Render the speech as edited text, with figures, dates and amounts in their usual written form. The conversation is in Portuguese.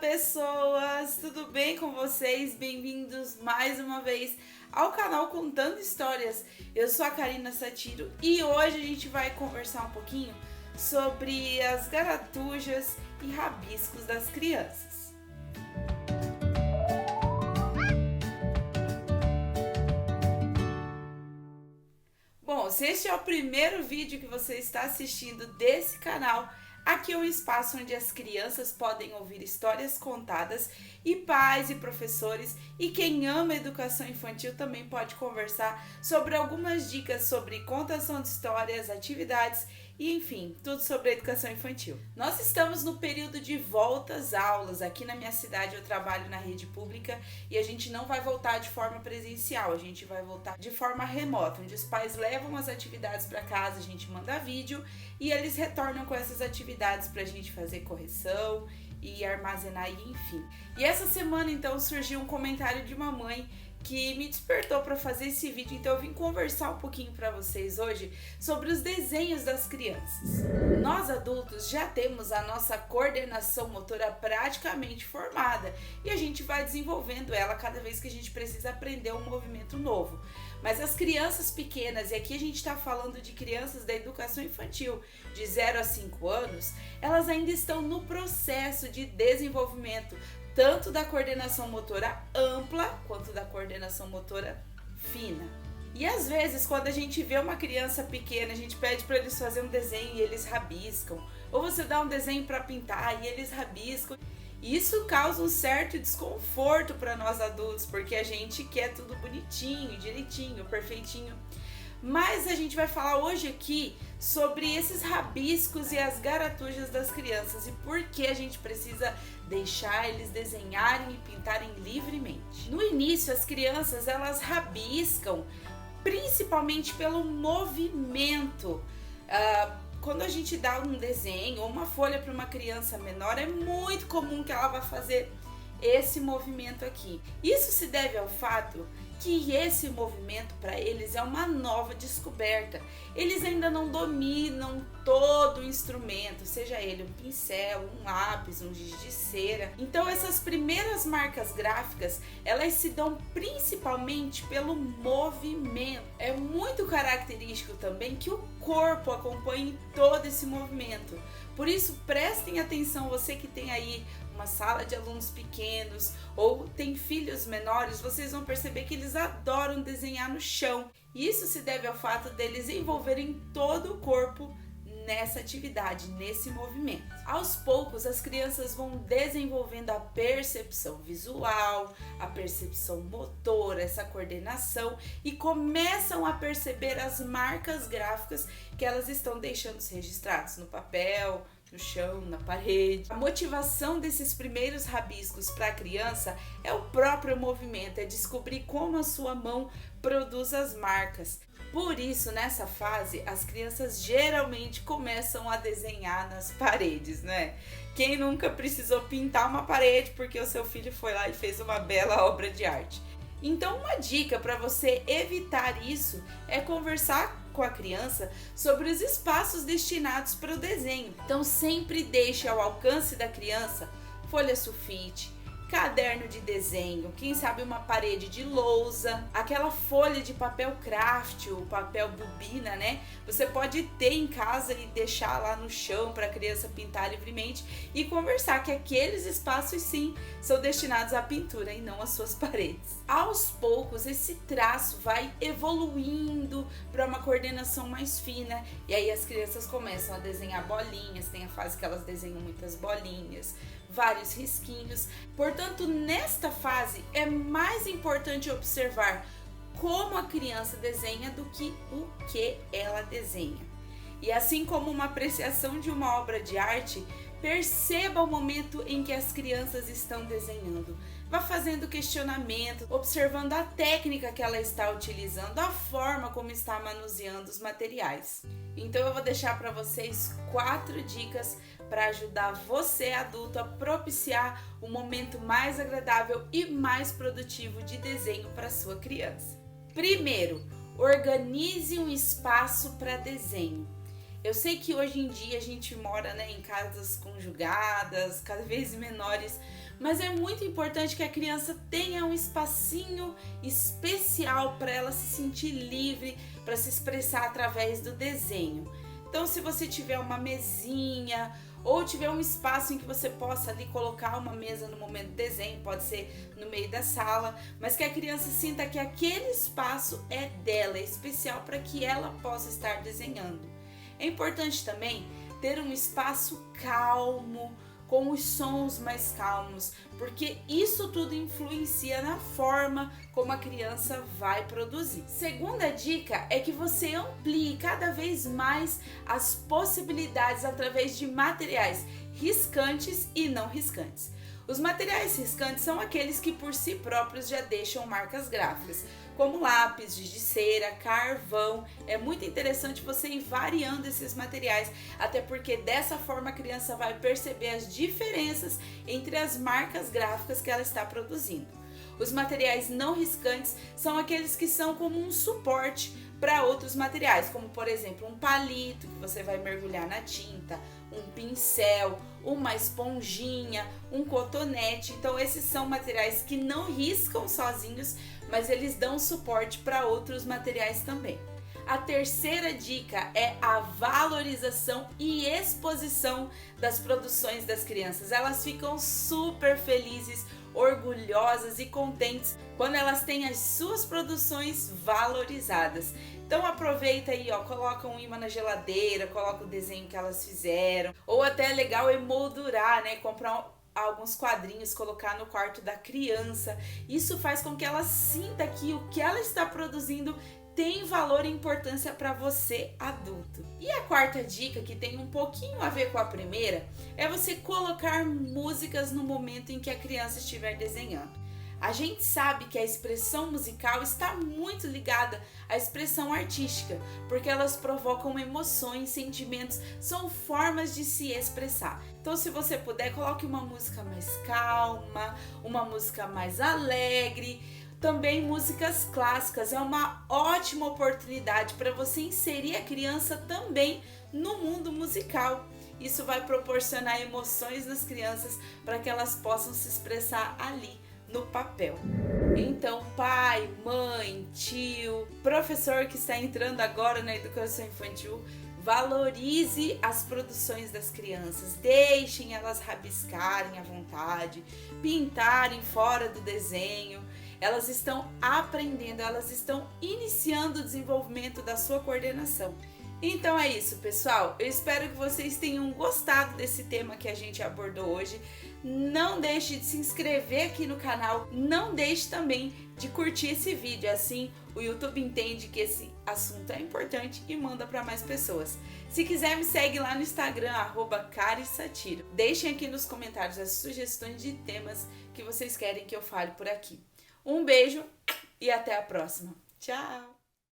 pessoas! Tudo bem com vocês? Bem-vindos mais uma vez ao canal Contando Histórias. Eu sou a Karina Satiro e hoje a gente vai conversar um pouquinho sobre as garatujas e rabiscos das crianças. Bom, se este é o primeiro vídeo que você está assistindo desse canal, aqui é um espaço onde as crianças podem ouvir histórias contadas e pais e professores e quem ama educação infantil também pode conversar sobre algumas dicas sobre contação de histórias, atividades e enfim, tudo sobre a educação infantil. Nós estamos no período de volta às aulas. Aqui na minha cidade eu trabalho na rede pública e a gente não vai voltar de forma presencial, a gente vai voltar de forma remota, onde os pais levam as atividades para casa, a gente manda vídeo e eles retornam com essas atividades para a gente fazer correção e armazenar e enfim. E essa semana então surgiu um comentário de uma mãe que me despertou para fazer esse vídeo, então eu vim conversar um pouquinho para vocês hoje sobre os desenhos das crianças. Nós adultos já temos a nossa coordenação motora praticamente formada e a gente vai desenvolvendo ela cada vez que a gente precisa aprender um movimento novo. Mas as crianças pequenas, e aqui a gente está falando de crianças da educação infantil de 0 a 5 anos, elas ainda estão no processo de desenvolvimento, tanto da coordenação motora ampla quanto da coordenação motora fina. E às vezes, quando a gente vê uma criança pequena, a gente pede para eles fazerem um desenho e eles rabiscam. Ou você dá um desenho para pintar e eles rabiscam. Isso causa um certo desconforto para nós adultos, porque a gente quer tudo bonitinho, direitinho, perfeitinho. Mas a gente vai falar hoje aqui sobre esses rabiscos e as garatujas das crianças e por que a gente precisa deixar eles desenharem e pintarem livremente. No início, as crianças elas rabiscam principalmente pelo movimento. Quando a gente dá um desenho ou uma folha para uma criança menor, é muito comum que ela vá fazer esse movimento aqui. Isso se deve ao fato que esse movimento para eles é uma nova descoberta. Eles ainda não dominam todo o instrumento, seja ele um pincel, um lápis, um giz de cera. Então essas primeiras marcas gráficas, elas se dão principalmente pelo movimento. É muito característico também que o corpo acompanhe todo esse movimento. Por isso, prestem atenção, você que tem aí uma sala de alunos pequenos ou tem filhos menores, vocês vão perceber que eles adoram desenhar no chão. Isso se deve ao fato deles envolverem todo o corpo nessa atividade, nesse movimento. Aos poucos, as crianças vão desenvolvendo a percepção visual, a percepção motora, essa coordenação e começam a perceber as marcas gráficas que elas estão deixando registradas no papel, no chão, na parede. A motivação desses primeiros rabiscos para a criança é o próprio movimento, é descobrir como a sua mão produz as marcas. Por isso, nessa fase, as crianças geralmente começam a desenhar nas paredes, né? Quem nunca precisou pintar uma parede porque o seu filho foi lá e fez uma bela obra de arte? Então, uma dica para você evitar isso é conversar com a criança sobre os espaços destinados para o desenho. Então, sempre deixe ao alcance da criança folha sulfite, caderno de desenho, quem sabe uma parede de lousa, aquela folha de papel craft, o papel bobina, né? Você pode ter em casa e deixar lá no chão para a criança pintar livremente e conversar que aqueles espaços sim são destinados à pintura e não às suas paredes. Aos poucos esse traço vai evoluindo para uma coordenação mais fina e aí as crianças começam a desenhar bolinhas, tem a fase que elas desenham muitas bolinhas, vários risquinhos. Portanto, nesta fase é mais importante observar como a criança desenha do que o que ela desenha. E assim como uma apreciação de uma obra de arte, perceba o momento em que as crianças estão desenhando. Vá fazendo questionamento, observando a técnica que ela está utilizando, a forma como está manuseando os materiais. Então eu vou deixar para vocês 4 dicas para ajudar você, adulto, a propiciar um momento mais agradável e mais produtivo de desenho para sua criança. Primeiro, organize um espaço para desenho. Eu sei que hoje em dia a gente mora, né, em casas conjugadas, cada vez menores, mas é muito importante que a criança tenha um espacinho especial para ela se sentir livre, para se expressar através do desenho. Então, se você tiver uma mesinha ou tiver um espaço em que você possa ali colocar uma mesa no momento do desenho, pode ser no meio da sala, mas que a criança sinta que aquele espaço é dela, é especial para que ela possa estar desenhando. É importante também ter um espaço calmo, com os sons mais calmos, porque isso tudo influencia na forma como a criança vai produzir. Segunda dica é que você amplie cada vez mais as possibilidades através de materiais riscantes e não riscantes. Os materiais riscantes são aqueles que por si próprios já deixam marcas gráficas, como lápis, giz de cera, carvão. É muito interessante você ir variando esses materiais, até porque dessa forma a criança vai perceber as diferenças entre as marcas gráficas que ela está produzindo. Os materiais não riscantes são aqueles que são como um suporte para outros materiais, como por exemplo um palito que você vai mergulhar na tinta, um pincel, uma esponjinha, um cotonete. Então esses são materiais que não riscam sozinhos, mas eles dão suporte para outros materiais também. A terceira dica é a valorização e exposição das produções das crianças. Elas ficam super felizes, orgulhosas e contentes quando elas têm as suas produções valorizadas. Então aproveita aí, coloca um imã na geladeira, coloca o desenho que elas fizeram, ou até é legal emoldurar, né? Comprar alguns quadrinhos, colocar no quarto da criança. Isso faz com que ela sinta que o que ela está produzindo tem valor e importância para você, adulto. E a quarta dica, que tem um pouquinho a ver com a primeira, é você colocar músicas no momento em que a criança estiver desenhando. A gente sabe que a expressão musical está muito ligada à expressão artística, porque elas provocam emoções, sentimentos, são formas de se expressar. Então, se você puder, coloque uma música mais calma, uma música mais alegre. Também músicas clássicas, é uma ótima oportunidade para você inserir a criança também no mundo musical. Isso vai proporcionar emoções nas crianças para que elas possam se expressar ali no papel. Então, pai, mãe, tio, professor que está entrando agora na educação infantil, valorize as produções das crianças, deixem elas rabiscarem à vontade, pintarem fora do desenho. Elas estão aprendendo, elas estão iniciando o desenvolvimento da sua coordenação. Então é isso, pessoal. Eu espero que vocês tenham gostado desse tema que a gente abordou hoje. Não deixe de se inscrever aqui no canal, não deixe também de curtir esse vídeo, assim o YouTube entende que esse assunto é importante e manda para mais pessoas. Se quiser, me segue lá no Instagram, @carissatiro. Deixem aqui nos comentários as sugestões de temas que vocês querem que eu fale por aqui. Um beijo e até a próxima. Tchau!